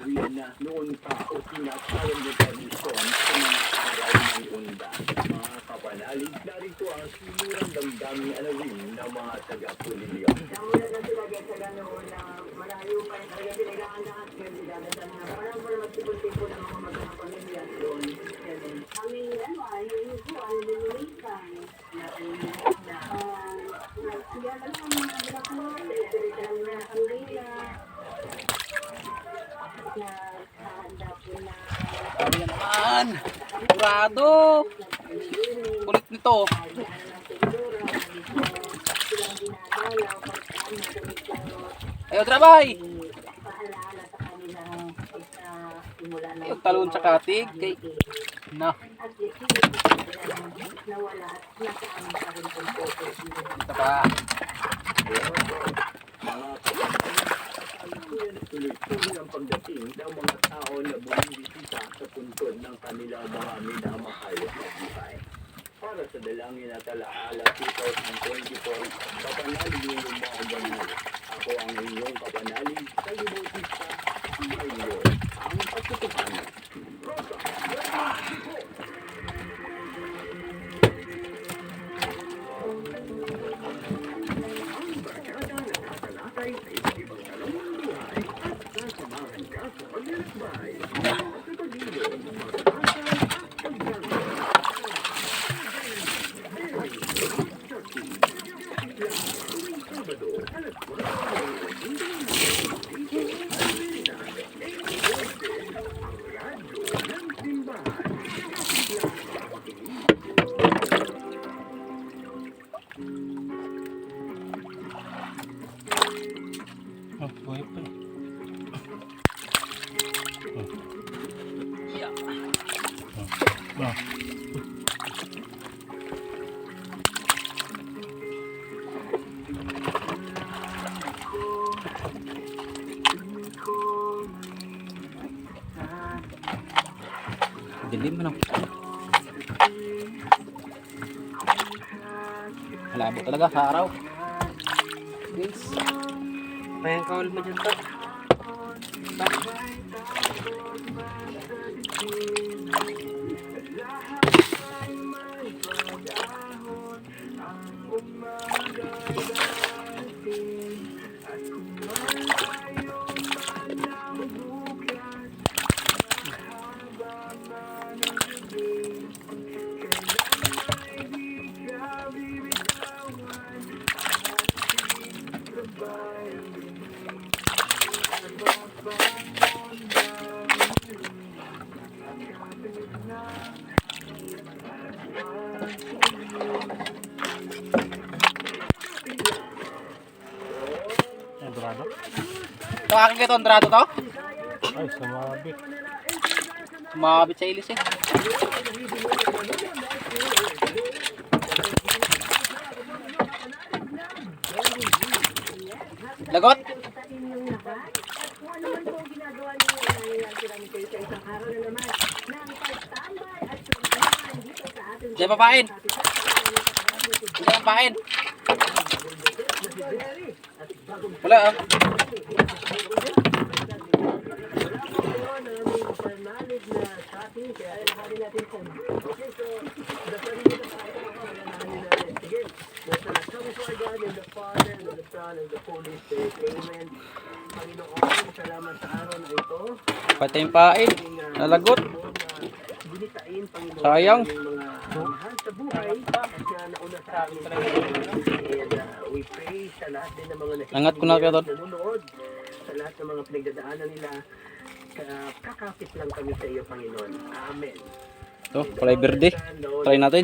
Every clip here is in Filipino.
area na noon pa o tinatawag na tradisyon sa mga araw ng unda. Mga kapanalig, narito ang sinurang damdaming alawin ng mga taga-Pulilio. Namulat na sila dyan sa ganoon na malayo pa rin talaga sila ilangan lahat kaya didadasan na parang wala magsipon-sipon ng mga magandang pamilya doon. Aming ay yung buwan, lululisan. Nagsiya lang ang mga black mo, lang na kandila. Nakahanda po na. Sabi na naman. Kurado. Kulit nito. Ayaw, trabay. Paalala sa kanilang simula na Ayaw, talon sa katig. Kay... Na. at nawala at nasa amin pa rin kung photo. Ito pa. Tuloy-tuloy ang pagdating ng mga tao na bumibisita sa puntod ng kanilang mga minamahal na buhay. Para sa dalangin at alaala 2024, kapanalig ninyong mga banal. Ako ang inyong kapanalig sa Libotista, Mayor, ang pagtutupan. Rosa, ang barkada na tatalakay sa iba't ibang tanong ng buhay at sasamahan ka sa paglalakbay. Sa pag-ibig, pag-asa at pagdamay. Oh, buhay pa eh. Yeah. Oh. Dilim ano? Malabo talaga sa araw. Guys. Mayang kawal mo dyan to. Dorado? Ito aking kito, Dorado to? Ay, sumabit. Sumabit sa ilis eh. Lagot? Diyan papain. Diyan papain. Wala ah. Patay yung pain. Nalagot. Sayang. sa buhay kasi nauna sa amin we pray sa lahat din ng mga Angat ko na kayo doon. nanonood, sa lahat ng mga pinagdadaanan nila, kakapit lang kami sa iyo, Panginoon. Amen. Ito, kulay verde. Try natin.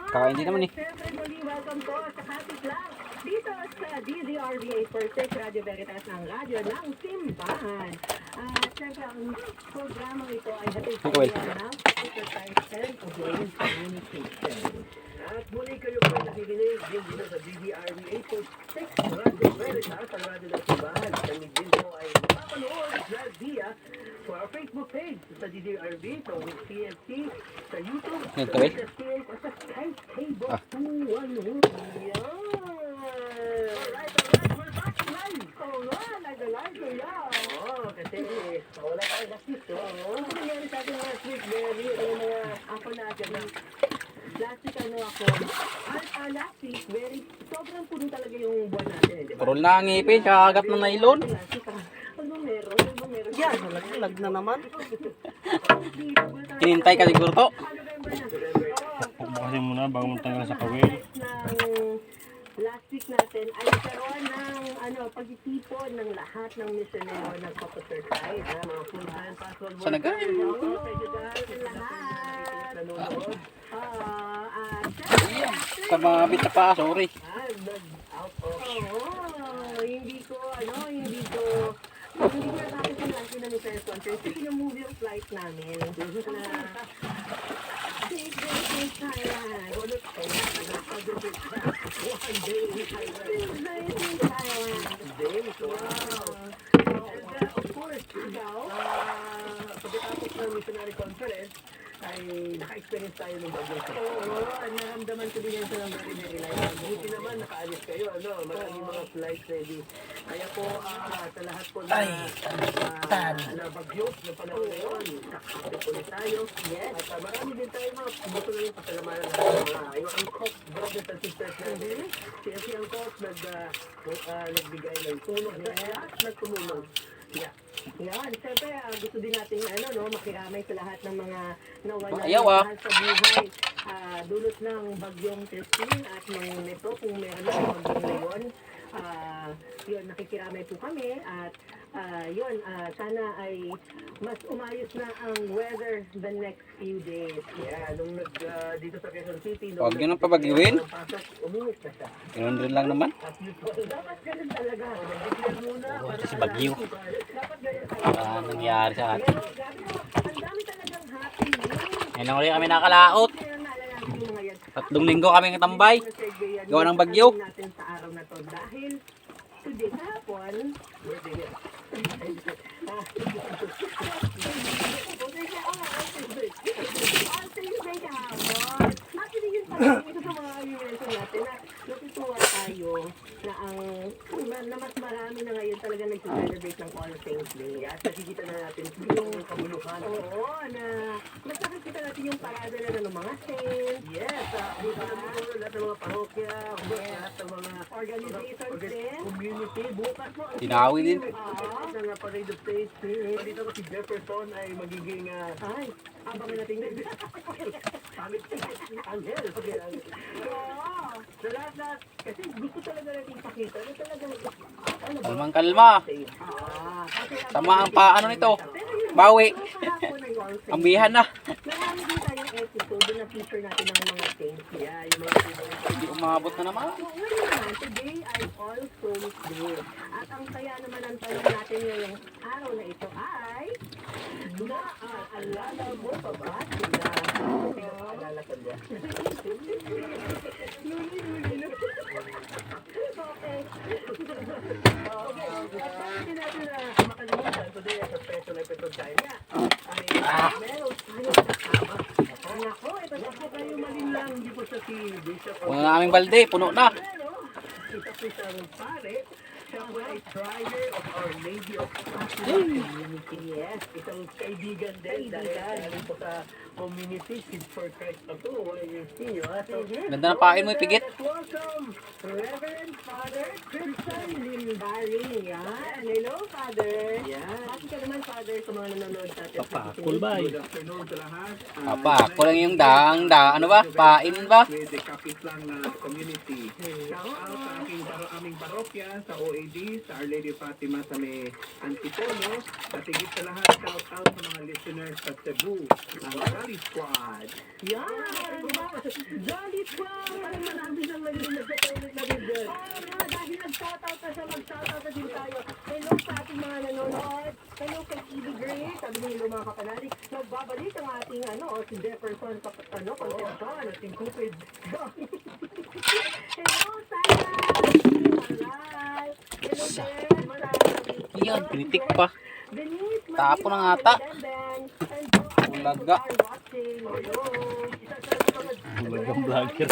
Kakain din naman eh. Siyempre muli, welcome po sa Kapit Lang. Dito sa DZRV 846 Radio Veritas ng radyo ng Simbahan. At siyempre ang programang ito ay hatid sa Okay. iyo ng Exercise and Obeying Communication. At muli kayo po nakikinig din dito sa DZRV 846 Radio Veritas, ang radyo ng Simbahan. Kami din po ay napapanood live via sa our Facebook page sa DZRV, sa CFC, sa YouTube, Yan, sa kawil. SSPN, o sa Skype Table Ah. 211. Yan! Alright, we're back live! Oo nga, kuya. Oo, kasi wala tayo last week. Oo, ano nangyari sa atin last week, Berry? Ano mga ako natin na last week ano ako, last week, very, sobrang puno talaga yung buwan natin, di ba? Kurol na ang ngipin, kakagat ng nylon. Last week, ano meron? Ano meron? Yan, lag na naman. Hinintay ka siguro to. November na. Bukasin mo na bago mo tanggal sa kawil. Ng last week natin ay nagkaroon ng pagtitipon ng lahat ng misyonero ng Papacercide. Mga full-time passport Sa naga? Oo, lahat. nanonood. Sa mga bit na pa, sorry. Out of Oo, hindi ko natapos yung last week na ni Press One. Kasi pinamove yung flight namin. Safe Thailand. Ulit ko. One day in Thailand. Wow. And of course, ikaw, pagkatapos ng missionary conference, ay naka-experience tayo ng bagyong sa. oo, naramdaman ko din yan sa very, very light. Buti naman nakaalis kayo, maraming mga flights ready. Kaya po, sa lahat po na bagyo na panahon ngayon, nakakapit ulit tayo. Yes. At marami din tayo mga gusto na yung pasalamahan ng yung angkop, brothers and sisters natin. Si angkop nagbigay ng tulong sa lahat na tumulong. Yeah. Yan, siyempre gusto din natin makiramay sa lahat ng mga nawala Ayaw, ng mahal sa buhay. Dulot ng bagyong Christine at ng neto kung meron na bagyong ngayon. Yun, nakikiramay po kami at sana ay mas umayos na ang weather the next few days. Yeah, nung dito sa Quezon City, Huwag yun ang pabagyuin. pasok, uminit na siya. Ganun rin lang naman. At usual, Dapat ganun talaga. nag-declare muna. Ito si Bagyo. Dapat ganun talaga. Nangyari sa atin. Pero grabe naman, ang dami talagang happy news. Ngayon lang ulit kami nakalaot. Kaya naalala natin yung mga yan. 3 linggo kami tambay. Gawa ng bagyo. Natin sa araw na to dahil today hapon, Birthday niya. actually yun pala ito sa mga i-mention natin na natutuwa tayo na mas marami na ngayon talaga nag-celebrate ng All Saints Day. At nakikita na natin yung kabuluhan. Oo, na mas nakikita natin yung parada na ng mga saints. Yes, dito na dito lahat ng mga parokya, lahat ng mga Organizations din. community. Bukas mo. Tinawi din. Ang parade of faith. Dito ko si Jefferson ay magiging Ay, abangan natin din. pamit Angel. Oo. Sa lahat, kasi gusto talaga natin ipakita na talagang Kalmang kalma. Kasi Tama ang paano nito. Bawi. kahapon ay All Saints. Ambihan na. Marami din tayong episode na feature natin ng mga saints. yeah, yung mga favorite. Hindi umabot na naman. So, ngayon naman, today ay All Souls Day. At ang kaya naman ang tanong natin ngayong araw na ito ay, naaalala mo pa ba sila? Alala ko niya. Okay. Hindi natin na makalimutan. Today, sa special episode tayo nga. Meron tayo kasama. Ako, ito na po kayo Malinlang, hindi po siya si Bishop of Puno na aming balde. Puno na. Isa po siyang pare. Siya po ay driver of Our Lady of Fatima Community. Yes, isang kaibigan din dahil galing po sa community Kids for Christ na to. Wala yung sinyo. So, Ganda ng pain mo, ipigit. let's welcome Reverend Father Christian Limbaring. Yan. Hello, Father. Yan. Bakit ka naman, Father, sa mga nanonood sa atin? Papakul ba eh? Good afternoon sa lahat. Papa, kulang yung ano ba? Pain ba? With the Kapitlang community. Shout out sa aming parokya, sa OAD, sa Our Lady of Fatima sa may Antipono. At higit sa lahat, shout out sa mga listeners sa Cebu, ang Rally Squad. Yan! Jolly Squad! Parang marami nang nag-toilet na din dyan. Oo, dahil nag-shoutout na siya, mag-shoutout na din tayo. Hello sa ating mga nanonood. Hello kay Evie Gray. Sabi niyo hello mga kapanalig. Nagbabalik ang ating si Jefferson Concepcion. Ating kupid. Hello, Sarah! Maral! Hello, Ben! Maral! Yan, kritik pa. Denise, Tapo na ata. Ulaga. Ulaga. Hulagang vlogger.